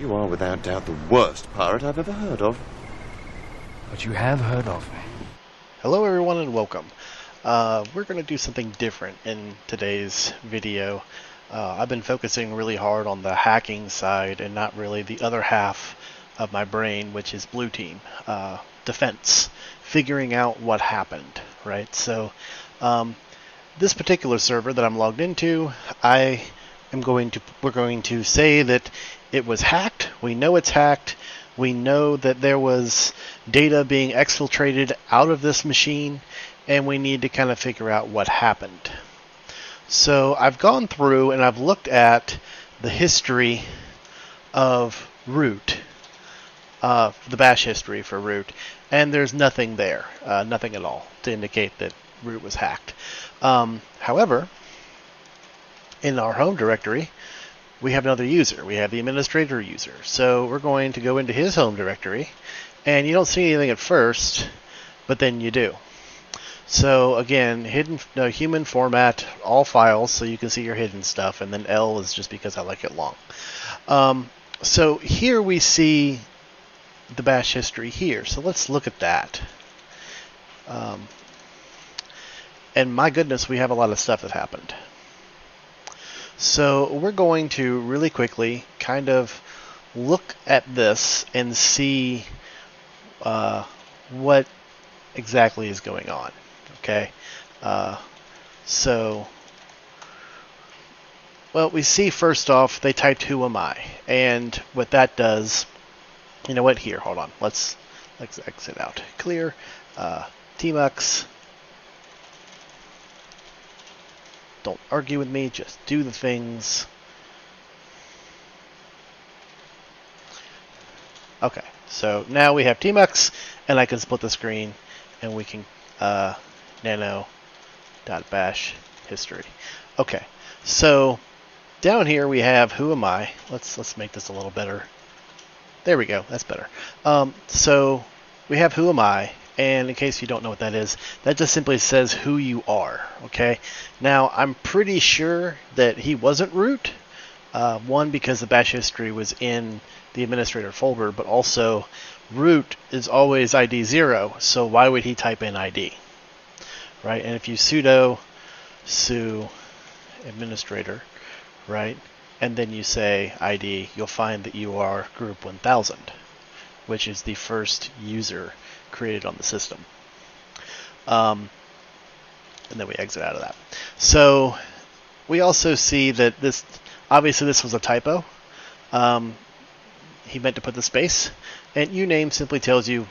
You are without doubt the worst pirate I've ever heard of. But you have heard of me. Hello everyone and welcome. We're going to do something different in today's video. I've been focusing really hard on the hacking side and not really the other half of my brain, which is blue team, defense, figuring out what happened, right? So this particular server that I'm logged into, we're going to say that it was hacked. We know it's hacked. We know that there was data being exfiltrated out of this machine, and we need to kind of figure out what happened. So I've gone through and I've looked at the history of root, the bash history for root, and there's nothing there, nothing at all to indicate that root was hacked. However, in our home directory, we have another user. We have the administrator user. So we're going to go into his home directory, and you don't see anything at first, but then you do. So again, hidden human format, all files, so you can see your hidden stuff, and then L is just because I like it long. So here we see the bash history here. So let's look at that. And my goodness, we have a lot of stuff that happened. So we're going to really quickly kind of look at this and see what exactly is going on. Okay, well, we see first off they typed "Who am I?" and what that does. You know what? Here, hold on. Let's exit out. Clear. Tmux. Don't argue with me, just do the things. Okay, so now we have Tmux, and I can split the screen, and we can nano.bash history. Okay, so down here we have who am I. Let's make this a little better. There we go, that's better. So we have who am I. And in case you don't know what that is, that just simply says who you are, okay? Now, I'm pretty sure that he wasn't root. One, because the bash history was in the administrator folder, but also root is always ID 0, so why would he type in ID, right? And if you sudo su administrator, right, and then you say ID, you'll find that you are group 1000, which is the first user created on the system. And then we exit out of that. So we also see that this, obviously this was a typo. He meant to put the space, and uname simply tells you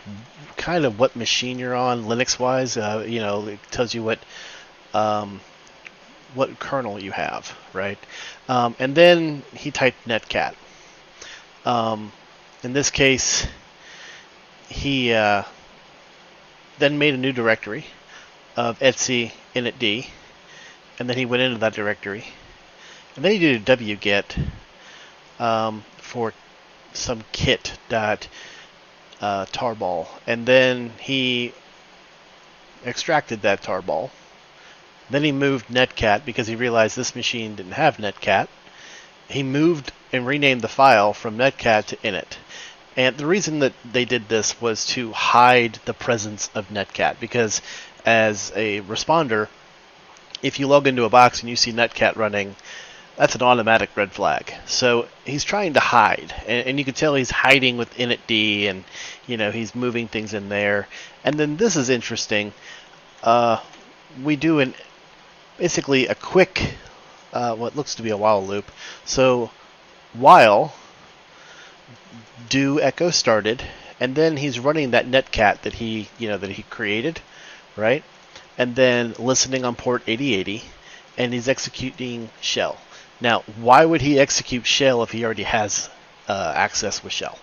kind of what machine you're on Linux wise. You know, it tells you what kernel you have, right? And then he typed netcat. In this case, he then made a new directory of etc initd, and then he went into that directory, and then he did a wget for some kit.tarball, and then he extracted that tarball. Then he moved netcat because he realized this machine didn't have netcat. He moved and renamed the file from netcat to init. And the reason that they did this was to hide the presence of netcat, because as a responder, if you log into a box and you see netcat running, that's an automatic red flag. So he's trying to hide, and you can tell he's hiding with initd, and you know he's moving things in there. And then this is interesting. We do basically a quick what looks to be a while loop. So while do echo started, and then he's running that netcat that he created, right? And then listening on port 8080, and he's executing shell. Now, why would he execute shell if he already has access with shell?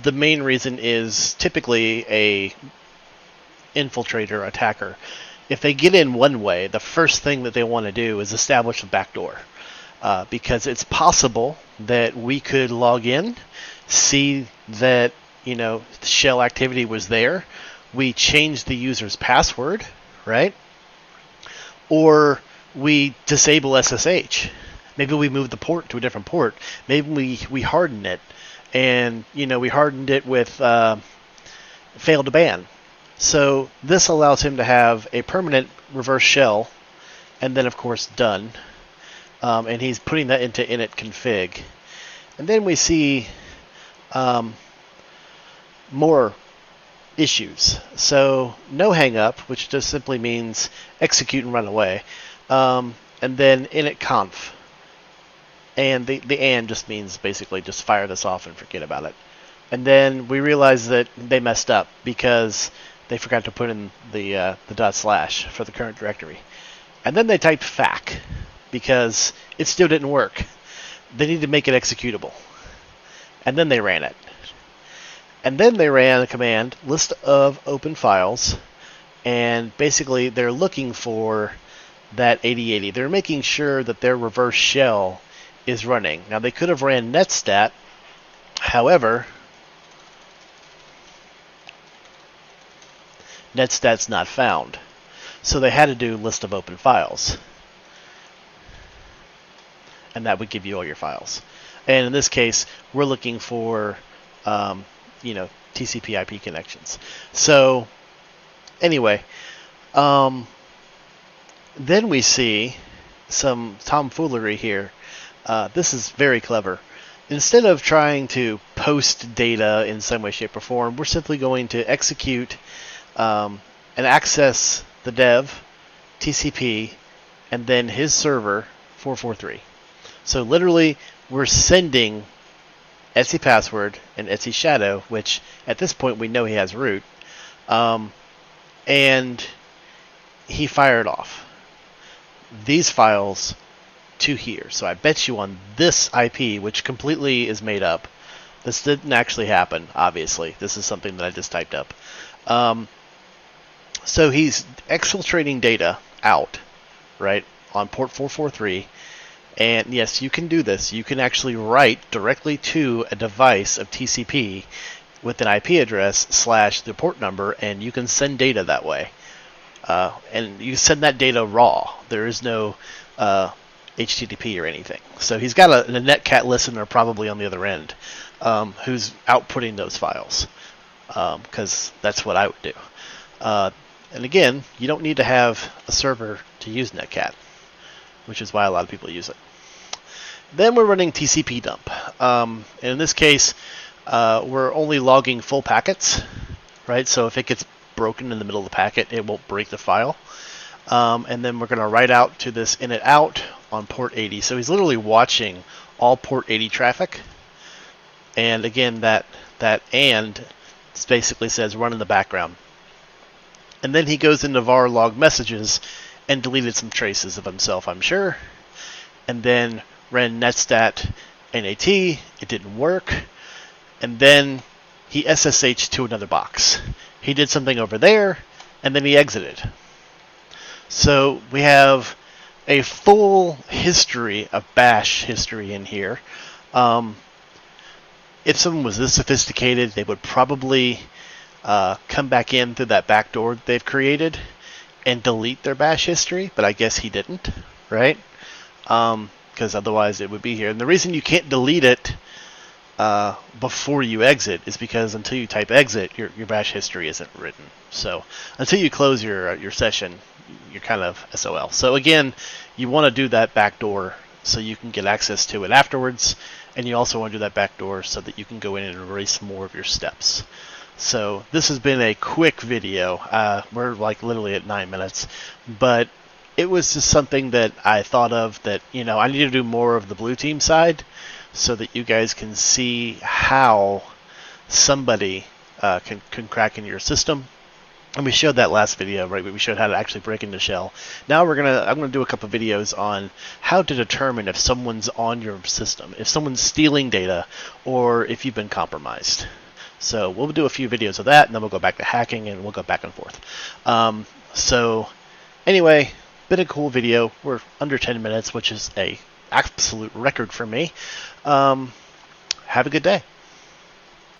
The main reason is typically a infiltrator attacker. If they get in one way, the first thing that they want to do is establish a backdoor. Because it's possible that we could log in, see that the shell activity was there, we changed the user's password, right? Or we disable SSH. Maybe we moved the port to a different port. Maybe we hardened it, and we hardened it with failed to ban. So this allows him to have a permanent reverse shell, and then of course done. And he's putting that into init config. And then we see more issues. So no hang up, which just simply means execute and run away. And then init conf. And the and just means basically just fire this off and forget about it. And then we realize that they messed up because they forgot to put in the // for the current directory. And then they typed fac because it still didn't work. They need to make it executable. And then they ran it. And then they ran the command list of open files, and basically they're looking for that 8080. They're making sure that their reverse shell is running. Now they could have ran netstat, however, netstat's not found. So they had to do list of open files. And that would give you all your files. And in this case, we're looking for TCP IP connections. So anyway, then we see some tomfoolery here. This is very clever. Instead of trying to post data in some way, shape, or form, we're simply going to execute and access the dev, TCP, and then his server 443. So literally, we're sending Etsy password and Etsy shadow, which at this point we know he has root, and he fired off these files to here. So I bet you on this IP, which completely is made up, this didn't actually happen, obviously. This is something that I just typed up. So he's exfiltrating data out, right, on port 443. And yes, you can do this. You can actually write directly to a device of TCP with an IP address / the port number, and you can send data that way. And you send that data raw. There is no HTTP or anything. So he's got a netcat listener probably on the other end who's outputting those files, because that's what I would do. And again, you don't need to have a server to use netcat, which is why a lot of people use it. Then we're running TCP dump. And in this case, we're only logging full packets, right? So if it gets broken in the middle of the packet, it won't break the file. And then we're going to write out to this init out on port 80. So he's literally watching all port 80 traffic. And again, that and basically says run in the background. And then he goes into var log messages and deleted some traces of himself, I'm sure. And then ran netstat NAT. It didn't work. And then he SSH to another box. He did something over there, and then he exited. So we have a full history of bash history in here. If someone was this sophisticated, they would probably come back in through that back door that they've created and delete their bash history, but I guess he didn't, right? Because otherwise it would be here. And the reason you can't delete it before you exit is because until you type exit, your bash history isn't written. So until you close your session, you're kind of SOL. So again, you want to do that back door so you can get access to it afterwards, and you also want to do that back door so that you can go in and erase more of your steps. So this has been a quick video. We're like literally at 9 minutes, but it was just something that I thought of that, I need to do more of the blue team side so that you guys can see how somebody can crack into your system. And we showed that last video, right? We showed how to actually break into shell. Now I'm gonna do a couple of videos on how to determine if someone's on your system, if someone's stealing data, or if you've been compromised. So we'll do a few videos of that, and then we'll go back to hacking, and we'll go back and forth. So anyway, been a cool video. We're under 10 minutes, which is a absolute record for me. Have a good day.